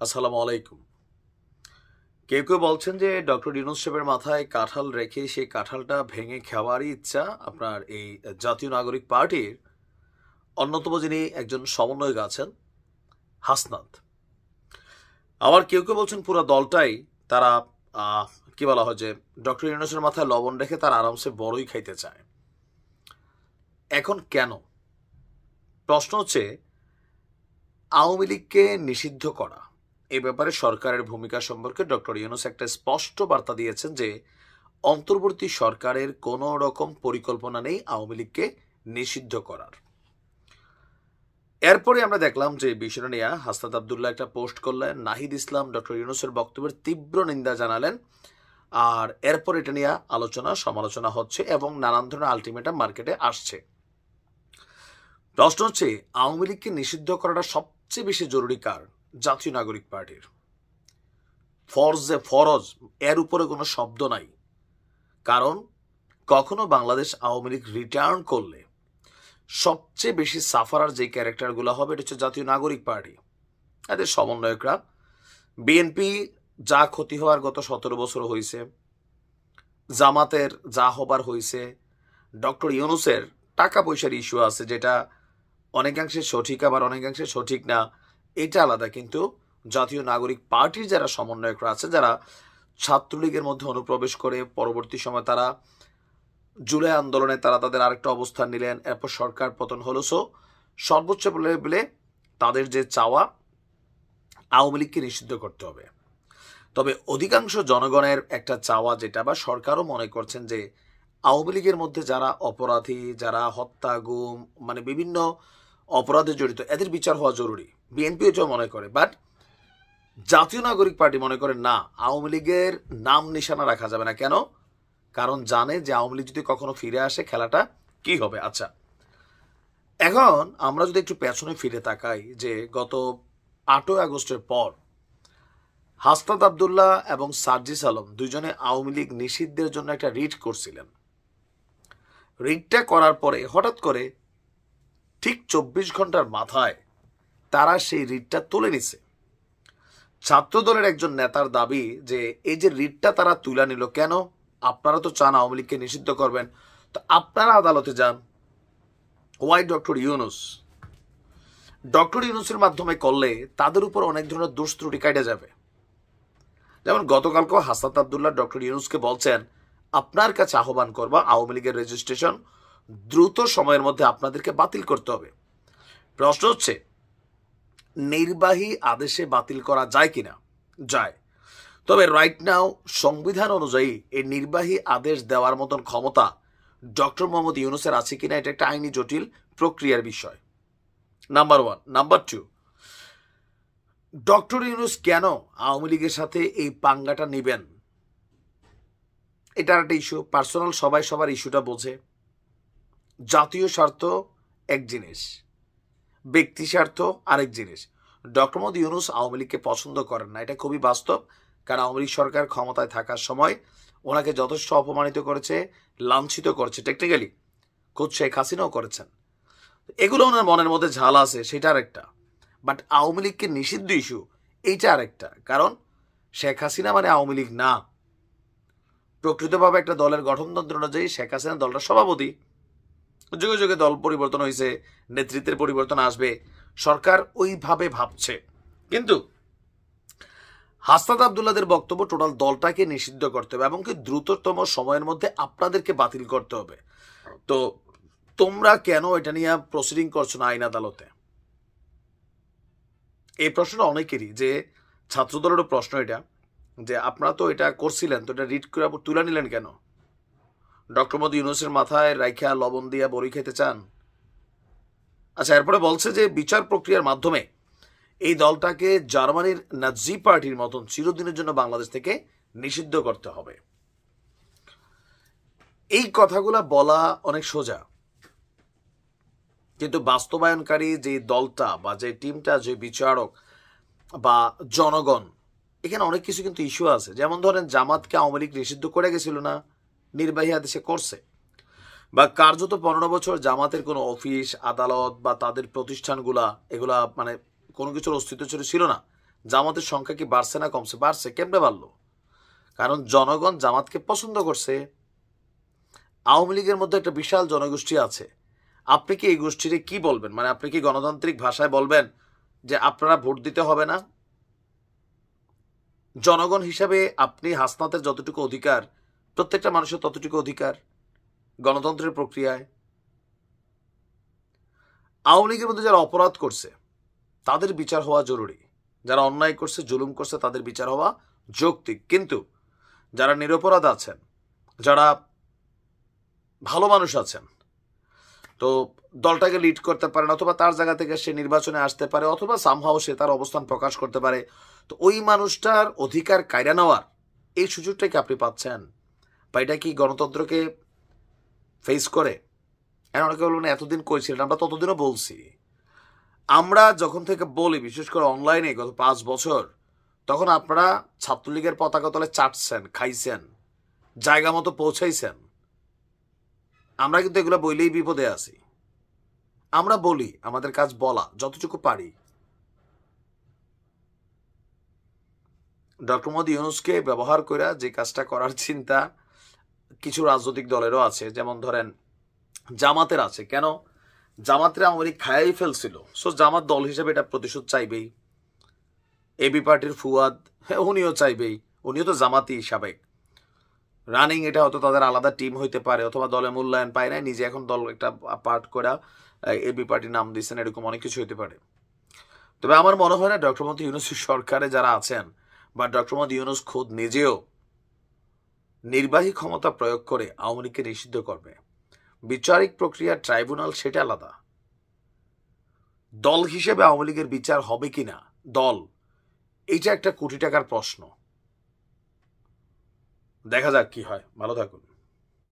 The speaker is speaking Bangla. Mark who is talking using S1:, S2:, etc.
S1: আসসালামু আলাইকুম। কেউ কেউ বলছেন যে ডক্টর ইউনূস সাহেবের মাথায় কাঁঠাল রেখে সেই কাঁঠালটা ভেঙে খাওয়ারই ইচ্ছা আপনার এই জাতীয় নাগরিক পার্টির অন্যতম যিনি একজন সমন্বয়ক আছেন হাসনাত। আবার কেউ কেউ বলছেন পুরো দলটাই তারা কি বলা হয় যে ডক্টর ইউনূসের মাথায় লবণ রেখে তারা আরামসে বড়ই খাইতে চায়। এখন কেন? প্রশ্ন হচ্ছে আওয়ামী লীগকে নিষিদ্ধ করা এ ব্যাপারে সরকারের ভূমিকা সম্পর্কে ডক্টর ইউনূস একটা স্পষ্ট বার্তা দিয়েছেন যে অন্তর্বর্তী সরকারের কোনো রকম পরিকল্পনা নেই আওয়ামী লীগকে নিষিদ্ধ করার। এরপরে আমরা দেখলাম যে বিষয়টা নিয়ে হাসনাত আবদুল্লাহ একটা পোস্ট করলেন, নাহিদ ইসলাম ডক্টর ইউনূসের বক্তব্যের তীব্র নিন্দা জানালেন, আর এরপর এটা নিয়ে আলোচনা সমালোচনা হচ্ছে এবং নানান ধরনের আলটিমেটাম মার্কেটে আসছে। প্রশ্ন হচ্ছে আওয়ামী লীগকে নিষিদ্ধ করাটা সবচেয়ে বেশি জরুরি কার? জাতীয় নাগরিক পার্টির। ফরজ এর উপরে কোনো শব্দ নাই। কারণ কখনো বাংলাদেশ আওয়ামী লীগ রিটার্ন করলে সবচেয়ে বেশি সাফারার যে ক্যারেক্টারগুলো হবে এটা হচ্ছে জাতীয় নাগরিক পার্টি, এদের সমন্বয়করা। বিএনপি যা ক্ষতি হওয়ার গত 17 বছর হয়েছে, জামাতের যা হবার হয়েছে, ডক্টর ইউনূসের টাকা পয়সার ইস্যু আছে যেটা অনেকাংশে সঠিক আবার অনেকাংশে সঠিক না, এটা আলাদা। কিন্তু জাতীয় নাগরিক পার্টির যারা সমন্বয়করা আছে, যারা ছাত্রলীগের মধ্যে অনুপ্রবেশ করে পরবর্তী সময় তারা জুলাই আন্দোলনে তারা তাদের আরেকটা অবস্থান নিলেন, এরপর সরকার পতন হলো। সর্বোচ্চ লেভেলে তাদের যে চাওয়া আওয়ামী লীগকে নিষিদ্ধ করতে হবে। তবে অধিকাংশ জনগণের একটা চাওয়া যেটা বা সরকারও মনে করছেন যে আওয়ামী লীগের মধ্যে যারা অপরাধী, যারা হত্যা গুম মানে বিভিন্ন অপরাধে জড়িত, এদের বিচার হওয়া জরুরি। বিএনপি এটাও মনে করে, বাট জাতীয় নাগরিক পার্টি মনে করে না, আওয়ামী লীগের নাম নিশানা রাখা যাবে না। কেন? কারণ জানে যে আওয়ামী লীগ যদি কখনো ফিরে আসে খেলাটা কি হবে। আচ্ছা, এখন আমরা যদি একটু পেছনে ফিরে তাকাই যে গত 8 আগস্টের পর হাসনাত আবদুল্লাহ এবং সার্জিস আলম দুইজনে আওয়ামী লীগ নিষিদ্ধের জন্য একটা রিট করছিলেন। রিটটা করার পরে হঠাৎ করে ঠিক 24 ঘন্টার মাথায় তারা সেই রিটটা তুলে নিছে। ছাত্রদলের একজন নেতার দাবি যে এই যে রিটটা তারা তুলে নিল কেন? আপনারা তো চান আওয়ামী লীগকে নিষিদ্ধ করবেন, তো আপনারা আদালতে যান। Why doctor Yunus? ডক্টর ইউনূসের মাধ্যমে করলে তাদের উপর অনেক ধরনের দোষ ত্রুটি কাটা যাবে। যেমন গতকালকেও হাসনাত আবদুল্লাহ ডক্টর ইউনূসকে বলছেন আপনার কাছে আহ্বান করবা আওয়ামী লীগের রেজিস্ট্রেশন দ্রুত সময়ের মধ্যে আপনাদেরকে বাতিল করতে হবে। প্রশ্ন হচ্ছে নির্বাহী আদেশে বাতিল করা যায় কিনা? যায়। তবে রাইট নাও সংবিধান অনুযায়ী এই নির্বাহী আদেশ দেওয়ার মতন ক্ষমতা ডক্টর মোহাম্মদ ইউনূসের আছে কিনা এটা একটা আইনি জটিল প্রক্রিয়ার বিষয়, নাম্বার 1। নাম্বার 2, ডক্টর ইউনূস কেন আওয়ামী লীগের সাথে এই পাঙ্গাটা নেবেন? এটা একটা ইস্যু, পার্সোনাল, সবাই সবার ইস্যুটা বোঝে। জাতীয় স্বার্থ এক জিনিস, ব্যক্তি স্বার্থ আরেক জিনিস। ডক্টর মোহাম্মদ ইউনূস আওয়ামী লীগকে পছন্দ করেন না, এটা খুবই বাস্তব। কারণ আওয়ামী লীগ সরকার ক্ষমতায় থাকার সময় ওনাকে যথেষ্ট অপমানিত করেছে, লাঞ্ছিত করেছে, টেকনিক্যালি খোদ শেখ হাসিনাও করেছেন। এগুলো ওনার মনের মধ্যে ঝাল আছে, সেটা আরেকটা। বাট আওয়ামী লীগকে নিষিদ্ধ ইস্যু এইটা আরেকটা। কারণ শেখ হাসিনা মানে আওয়ামী লীগ না। প্রকৃতভাবে একটা দলের গঠনতন্ত্র অনুযায়ী শেখ হাসিনা দলটার সভাপতি। যুগে যুগে দল পরিবর্তন হয়েছে, নেতৃত্বের পরিবর্তন আসবে, সরকার ওইভাবে ভাবছে। কিন্তু হাসনাত আবদুল্লাহদের বক্তব্য টোটাল দলটাকে নিষিদ্ধ করতে হবে এবং কি দ্রুততম সময়ের মধ্যে আপনাদেরকে বাতিল করতে হবে। তো তোমরা কেন এটা নিয়ে প্রসিডিং করছো না আইন আদালতে? এই প্রশ্নটা অনেকেরই, যে ছাত্রদলেরও প্রশ্ন এটা, যে আপনারা তো এটা করছিলেন, তো এটা রিট করে তুলে নিলেন কেন? ডক্টর মোহাম্মদ ইউনূসের মাথায় রাইখা লবণ দিয়া বড়ি খেতে চান? আচ্ছা, এরপরে বলছে যে বিচার প্রক্রিয়ার মাধ্যমে এই দলটাকে জার্মানির নাজি পার্টির মতন চিরদিনের জন্য বাংলাদেশ থেকে নিষিদ্ধ করতে হবে। এই কথাগুলা বলা অনেক সোজা, কিন্তু বাস্তবায়নকারী যে দলটা বা যে টিমটা, যে বিচারক বা জনগণ, এখানে অনেক কিছু কিন্তু ইস্যু আছে। যেমন ধরেন জামাতকে আওয়ামী লীগ নিষিদ্ধ করে গেছিল না, নির্বাহী আদেশে করছে। বা কার্যত 15 বছর জামাতের কোনো অফিস আদালত বা তাদের প্রতিষ্ঠানগুলা এগুলা মানে কোনো কিছুর অস্তিত্ব ছিল না, জামাতের সংখ্যা কি বাড়ছে না কমছে? বাড়ছে। কেমনে বাড়লো? কারণ জনগণ জামাতকে পছন্দ করছে। আওয়ামী লীগের মধ্যে একটা বিশাল জনগোষ্ঠী আছে। আপনি কি এই গোষ্ঠীরে কি বলবেন? মানে আপনি কি গণতান্ত্রিক ভাষায় বলবেন যে আপনারা ভোট দিতে হবে না? জনগণ হিসাবে আপনি হাসনাতের যতটুকু অধিকার, প্রত্যেকটা মানুষের ততটুকু অধিকার গণতন্ত্রের প্রক্রিয়ায়। আওয়ামী লীগের মধ্যে যারা অপরাধ করছে তাদের বিচার হওয়া জরুরি, যারা অন্যায় করছে, জুলুম করছে, তাদের বিচার হওয়া যৌক্তিক। কিন্তু যারা নিরপরাধ আছেন, যারা ভালো মানুষ আছেন, তো দলটাকে লিড করতে পারেন, অথবা তার জায়গা থেকে সে নির্বাচনে আসতে পারে, অথবা সামহাও সে তার অবস্থান প্রকাশ করতে পারে, তো ওই মানুষটার অধিকার কায়রা নেওয়ার এই সুযোগটা কি আপনি পাচ্ছেন? বা এটা কি গণতন্ত্রকে ফেস করে? অনেকে বলবেন এতদিন কইছিলেন, আমরা ততদিনও বলছি। আমরা যখন থেকে বলি, বিশেষ করে অনলাইনে গত 5 বছর, তখন আপনারা ছাত্রলীগের পতাকা তলে চাটছেন, খাইছেন, জায়গা মতো পৌঁছাইছেন। আমরা কিন্তু এগুলো বইলেই বিপদে আছি। আমরা বলি, আমাদের কাজ বলা, যতটুকু পারি। ডক্টর মোহাম্মদ ইউনূসকে ব্যবহার করে যে কাজটা করার চিন্তা কিছু রাজনৈতিক দলেরও আছে, যেমন ধরেন জামাতের আছে। কেন? জামাতের আওয়ামী লীগ খায়াই ফেলছিল, সো জামাত দল হিসেবে এটা প্রতিশোধ চাইবেই। এবি পার্টির ফুয়াদ, হ্যাঁ, উনিও চাইবেই, উনিও তো জামাতি সাবেক। রানিং এটা হয়তো তাদের আলাদা টিম হইতে পারে, অথবা দলে মূল্যায়ন পায় না, নিজে এখন দল একটা পার্ট করে এবি পার্টি নাম দিচ্ছেন, এরকম অনেক কিছু হইতে পারে। তবে আমার মনে হয় না ডক্টর মোহাম্মদ ইউনূসের সরকারে যারা আছেন, বা ডক্টর মোহাম্মদ ইউনূস খোদ নিজেও নির্বাহী ক্ষমতা প্রয়োগ করে আওয়ামী লীগকে নিষিদ্ধ করবে। বিচারিক প্রক্রিয়া, ট্রাইব্যুনাল, সেটা আলাদা। দল হিসেবে আওয়ামী লীগের বিচার হবে কিনা, দল, এইটা একটা কোটি টাকার প্রশ্ন। দেখা যাক কি হয়। ভালো থাকুন।